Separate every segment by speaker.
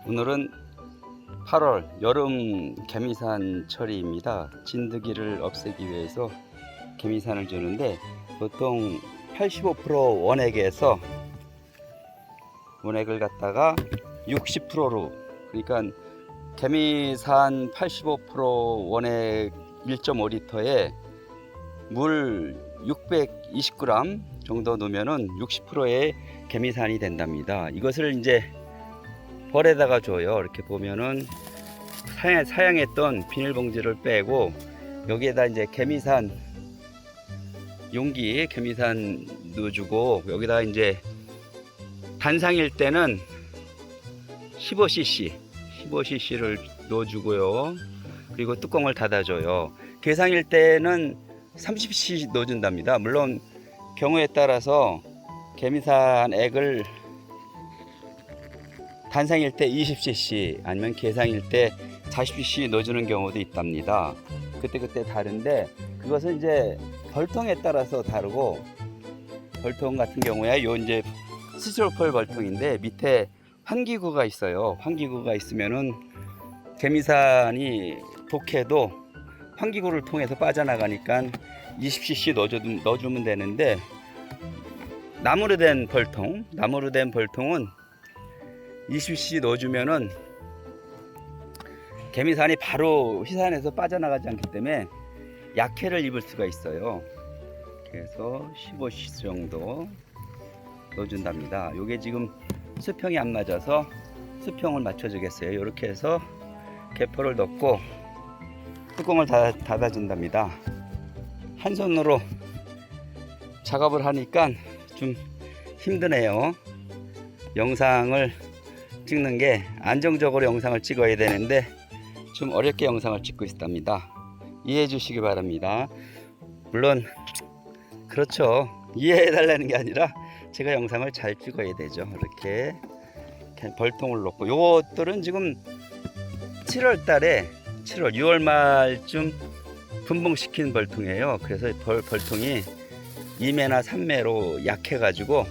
Speaker 1: 오늘은 8월 여름 개미산철입니다. 진드기를 없애기 위해서 개미산을 주는데 보통 85% 원액에서 원액을 갖다가 60%로, 그러니까 개미산 85% 원액 1.5리터에 물 620g 정도 넣으면은 60%의 개미산이 된답니다. 이것을 이제 벌에다가 줘요. 이렇게 보면은 사양했던 비닐봉지를 빼고 여기에다 이제 개미산 용기 개미산 넣어주고, 여기다 이제 단상일 때는 15cc를 넣어주고요. 그리고 뚜껑을 닫아줘요. 개상일 때는 30cc 넣어준답니다. 물론 경우에 따라서 개미산 액을 단상일 때 20cc 아니면 개상일 때 40cc 넣어주는 경우도 있답니다. 그때 다른데, 그것은 이제 벌통에 따라서 다르고, 벌통 같은 경우에 요 이제 스티로폴 벌통인데 밑에 환기구가 있어요. 환기구가 있으면은 개미산이 독해도 환기구를 통해서 빠져나가니까 20cc 넣어주면 되는데, 나무로 된 벌통은 20cc 넣어주면은 개미산이 바로 희산에서 빠져나가지 않기 때문에 약해를 입을 수가 있어요. 그래서 15cc 정도 넣어준답니다. 요게 지금 수평이 안 맞아서 수평을 맞춰주겠어요. 이렇게 해서 개포를 넣고 뚜껑을 닫아준답니다. 한 손으로 작업을 하니까 좀 힘드네요. 영상을 찍는 게 안정적으로 영상을 찍어야 되는데 좀 어렵게 영상을 찍고 있답니다. 이해해 주시기 바랍니다. 물론 그렇죠, 이해해 달라는 게 아니라 제가 영상을 잘 찍어야 되죠. 이렇게 벌통을 넣고, 요것들은 지금 7월 달에 6월 말쯤 분봉시킨 벌통이에요. 그래서 벌통이 2매나 3매로 약해가지고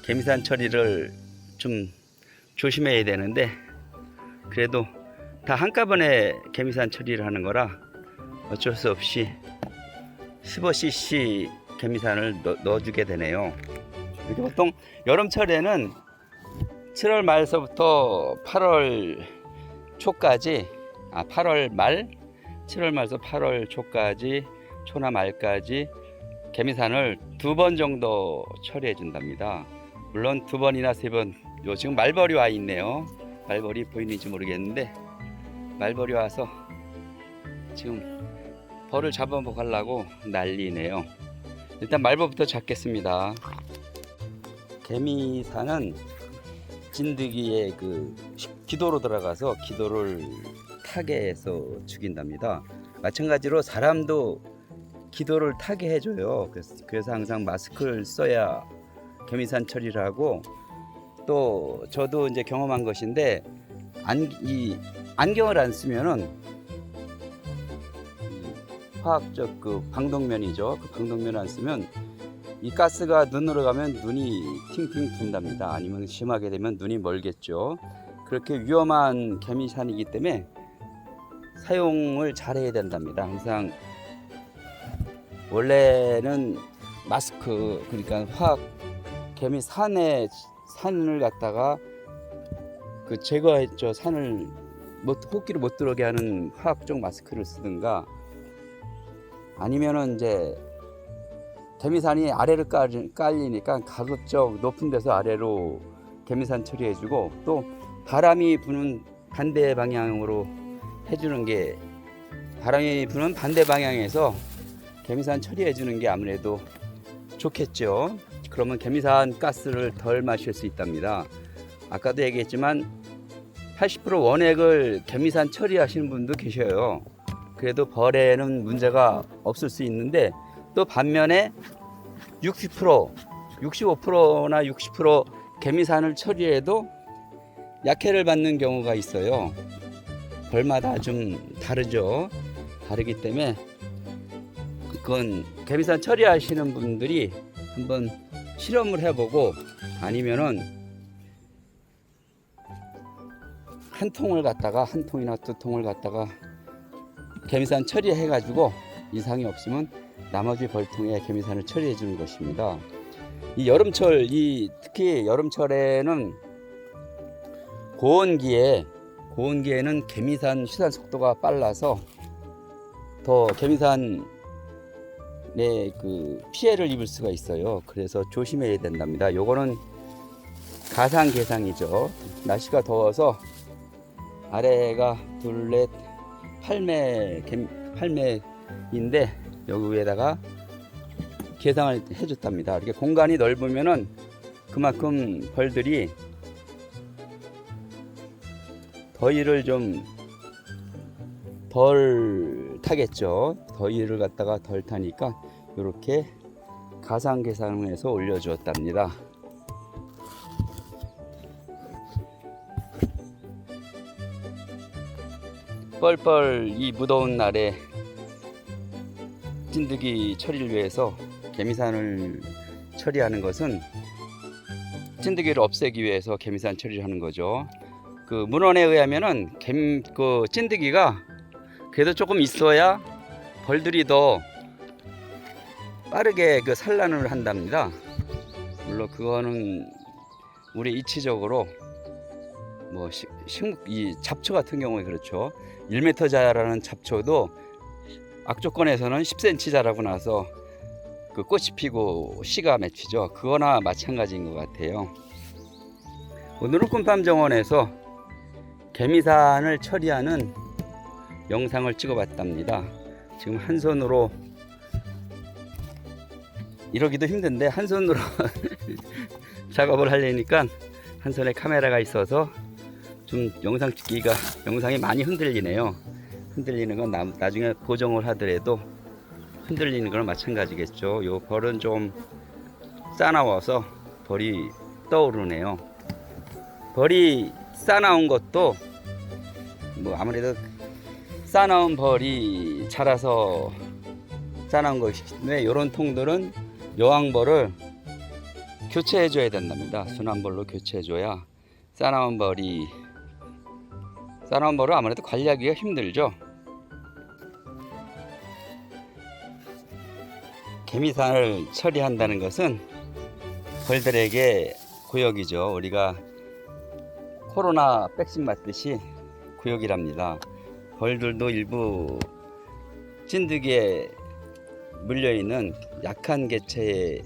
Speaker 1: 개미산 처리를 좀 조심해야 되는데, 그래도 다 한꺼번에 개미산 처리를 하는 거라 어쩔 수 없이 15cc 개미산을 넣어주게 되네요. 이렇게 보통 여름철에는 7월 말서부터 8월 초까지, 8월 말, 7월 말에서 8월 초까지, 초나 말까지 개미산을 2번 정도 처리해 준답니다. 물론 2번이나 3번, 요 지금 말벌이 와 있네요. 말벌이 보이는지 모르겠는데 말벌이 와서 지금 벌을 잡아먹으려고 난리네요. 일단 말벌부터 잡겠습니다. 개미산은 진드기의 그 기도로 들어가서 기도를 타게 해서 죽인답니다. 마찬가지로 사람도 기도를 타게 해줘요. 그래서 항상 마스크를 써야 개미산 처리를 하고, 또 저도 이제 경험한 것인데, 안경을 안 쓰면은 화학적 그 방독면이죠. 그 방독면을 안 쓰면 이 가스가 눈으로 가면 눈이 팅팅 든답니다. 아니면 심하게 되면 눈이 멀겠죠. 그렇게 위험한 개미산이기 때문에 사용을 잘 해야 된답니다. 항상 원래는 마스크, 그러니까 개미산을 갖다가 그 제거했죠. 산을 호기를 못 들어오게 하는 화학적 마스크를 쓰든가, 아니면은 이제 개미산이 아래로 깔리니까 가급적 높은 데서 아래로 개미산 처리해주고, 또 바람이 부는 반대 방향으로 해주는 게, 바람이 부는 반대 방향에서 개미산 처리해주는 게 아무래도 좋겠죠. 그러면 개미산 가스를 덜 마실 수 있답니다. 아까도 얘기했지만 80% 원액을 개미산 처리하시는 분도 계셔요. 그래도 벌에는 문제가 없을 수 있는데, 또 반면에 65%나 60% 개미산을 처리해도 약해를 받는 경우가 있어요. 벌마다 좀 다르죠. 다르기 때문에 그건 개미산 처리하시는 분들이 한번 실험을 해보고, 아니면은 한 통을 갖다가 한 통이나 두 통을 갖다가 개미산 처리해 가지고 이상이 없으면 나머지 벌통에 개미산을 처리해 주는 것입니다. 이 여름철, 특히 여름철에는 고온기에는 개미산 휴산 속도가 빨라서 더 개미산에 그 피해를 입을 수가 있어요. 그래서 조심해야 된답니다. 요거는 가상개상이죠. 날씨가 더워서 아래가 둘, 넷, 8매인데 여기 위에다가 개상을 해줬답니다. 이렇게 공간이 넓으면은 그만큼 벌들이 더위를 좀 덜 타겠죠. 더위를 갖다가 덜 타니까 이렇게 가상개상해서 올려주었답니다. 뻘뻘 이 무더운 날에 찐득이 처리를 위해서 개미산을 처리하는 것은 찐득이를 없애기 위해서 개미산 처리를 하는 거죠. 그 문헌에 의하면은 그 찐득이가 그래도 조금 있어야 벌들이 더 빠르게 그 산란을 한답니다. 물론 그거는 우리 이치적으로 뭐 이 잡초 같은 경우에 그렇죠. 1m 자라는 잡초도 악조건에서는 10cm 자라고 나서 그 꽃이 피고 씨가 맺히죠. 그거나 마찬가지인 것 같아요. 오늘은 꿈팜정원에서 개미산을 처리하는 영상을 찍어봤답니다. 지금 한 손으로 이러기도 힘든데 한 손으로 작업을 하려니까 한 손에 카메라가 있어서 좀 영상 찍기가 영상이 많이 흔들리네요. 흔들리는 건 나중에 고정을 하더라도 흔들리는 거랑 마찬가지겠죠. 요 벌은 좀 싸나워서 벌이 떠오르네요. 벌이 싸나운 것도 뭐 아무래도 싸나운 벌이 자라서 싸나운 것이기 때문에 이런 통들은 여왕벌을 교체해 줘야 된답니다. 순환벌로 교체해 줘야 싸나운 벌을 아무래도 관리하기가 힘들죠. 개미산을 처리한다는 것은 벌들에게 고역이죠. 우리가 코로나 백신 맞듯이 고역이랍니다. 벌들도 일부 찐득이에 물려있는 약한 개체의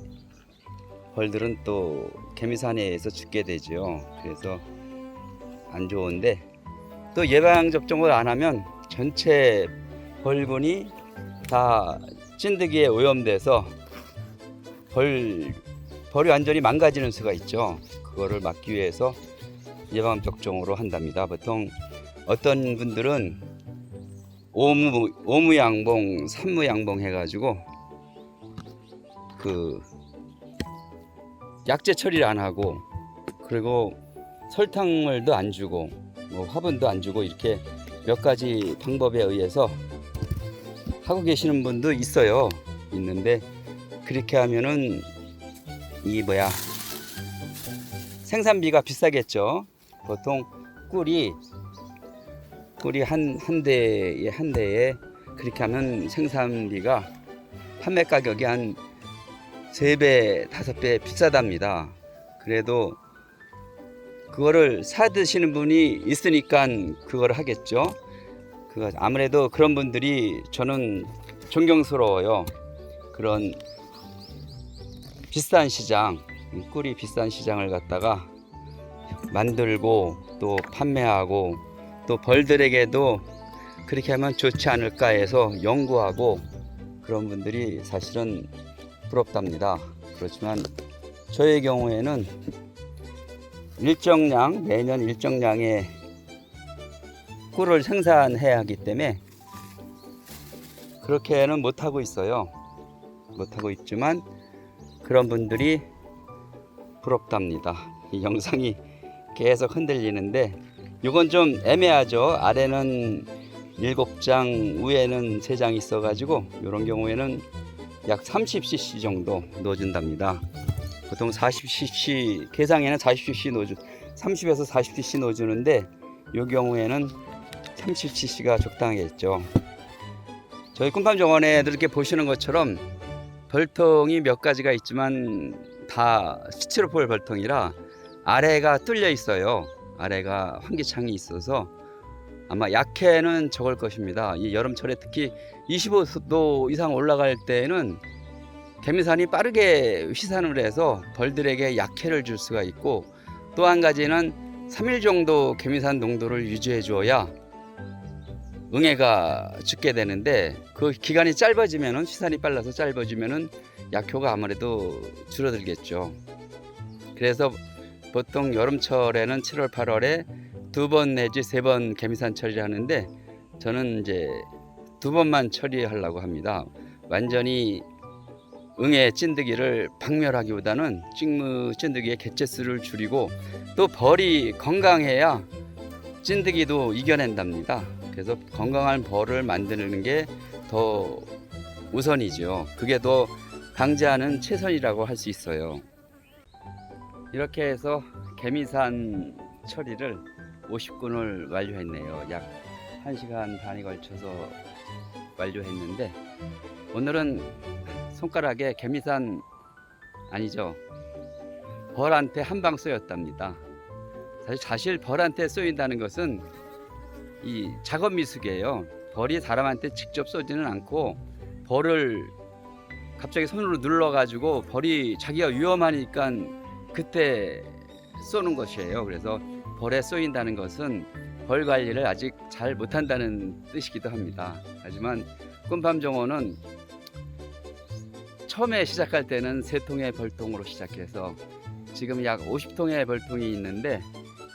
Speaker 1: 벌들은 또 개미산에 의해서 죽게 되죠. 그래서 안 좋은데 또 예방접종을 안 하면 전체 벌군이 다 찐득이에 오염돼서 벌이 완전히 망가지는 수가 있죠. 그거를 막기 위해서 예방접종으로 한답니다. 보통 어떤 분들은 오무양봉, 삼무양봉 해가지고 그 약제 처리를 안 하고 그리고 설탕물도 안 주고 뭐 화분도 안 주고 이렇게 몇 가지 방법에 의해서 하고 계시는 분도 있어요. 있는데 그렇게 하면은 생산비가 비싸겠죠. 보통 꿀이 한 대에 그렇게 하면 생산비가 판매 가격이 한 3배, 5배 비싸답니다. 그래도 그거를 사 드시는 분이 있으니까 그걸 하겠죠. 아무래도 그런 분들이 저는 존경스러워요. 그런 비싼 시장, 꿀이 비싼 시장을 갖다가 만들고 또 판매하고 또 벌들에게도 그렇게 하면 좋지 않을까 해서 연구하고 그런 분들이 사실은 부럽답니다. 그렇지만 저의 경우에는 매년 일정량의 꿀을 생산해야 하기 때문에 그렇게는 못하고 있어요. 못하고 있지만 그런 분들이 부럽답니다. 이 영상이 계속 흔들리는데 이건 좀 애매하죠. 아래는 7장, 위에는 3장 있어 가지고 이런 경우에는 약 30cc 정도 넣어준답니다. 보통 40cc, 개상에는 40cc 넣어주, 30에서 40cc 넣어주는데 이 경우에는 30cc가 적당하겠죠. 저희 꿈밤정원에 이렇게 보시는 것처럼 벌통이 몇 가지가 있지만 다 스티로폴 벌통이라 아래가 뚫려 있어요. 아래가 환기창이 있어서 아마 약해는 적을 것입니다. 이 여름철에 특히 25도 이상 올라갈 때는 개미산이 빠르게 휘산을 해서 벌들에게 약해를 줄 수가 있고, 또 한 가지는 3일 정도 개미산 농도를 유지해 주어야 응애가 죽게 되는데, 그 기간이 짧아지면은 휘산이 빨라서 짧아지면은 약효가 아무래도 줄어들겠죠. 그래서 보통 여름철에는 7월 8월에 2번 내지 3번 개미산 처리를 하는데, 저는 이제 2번만 처리하려고 합니다. 완전히 응애 찐득이를 박멸하기보다는 찐득이의 개체수를 줄이고, 또 벌이 건강해야 찐득이도 이겨낸답니다. 그래서 건강한 벌을 만드는 게 더 우선이죠. 그게 더 방지하는 최선이라고 할 수 있어요. 이렇게 해서 개미산 처리를 50군을 완료했네요. 약 1시간 반이 걸쳐서 완료했는데, 오늘은 손가락에 개미산 아니죠, 벌한테 한 방 쏘였답니다. 사실 벌한테 쏘인다는 것은 이 작업 미숙이에요. 벌이 사람한테 직접 쏘지는 않고 벌을 갑자기 손으로 눌러 가지고 벌이 자기가 위험하니까 그때 쏘는 것이에요. 그래서 벌에 쏘인다는 것은 벌 관리를 아직 잘 못한다는 뜻이기도 합니다. 하지만 꿈밤정원은 처음에 시작할 때는 3통의 벌통으로 시작해서 지금 약 50통의 벌통이 있는데,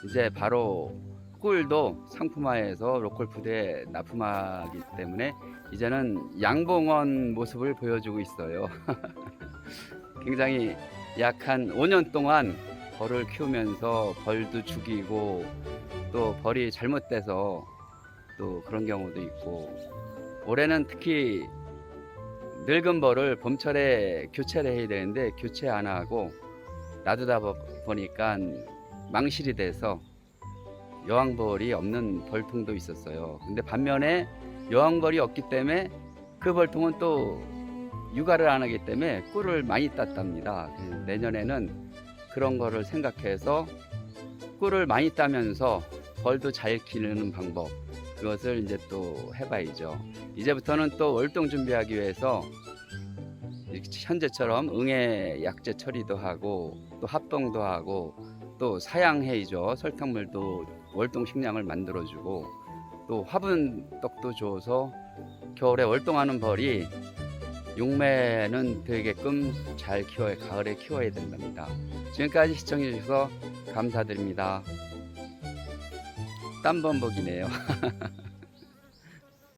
Speaker 1: 이제 바로 꿀도 상품화해서 로컬푸드에 납품하기 때문에 이제는 양봉원 모습을 보여주고 있어요. 굉장히 약 한 5년 동안 벌을 키우면서 벌도 죽이고, 또 벌이 잘못돼서 또 그런 경우도 있고, 올해는 특히 늙은 벌을 봄철에 교체를 해야 되는데 교체 안 하고 놔두다 보니까 망실이 돼서 여왕벌이 없는 벌통도 있었어요. 근데 반면에 여왕벌이 없기 때문에 그 벌통은 또 육아를 안 하기 때문에 꿀을 많이 땄답니다. 내년에는 그런 거를 생각해서 꿀을 많이 따면서 벌도 잘 기르는 방법, 그것을 이제 또 해봐야죠. 이제부터는 또 월동 준비하기 위해서 현재처럼 응애 약재 처리도 하고, 또 합동도 하고, 또 사양해이죠. 설탕물도 월동 식량을 만들어주고, 또 화분떡도 줘서 겨울에 월동하는 벌이 용매는 되게끔 잘 키워야, 가을에 키워야 된답니다. 지금까지 시청해 주셔서 감사드립니다. 땀범벅이네요.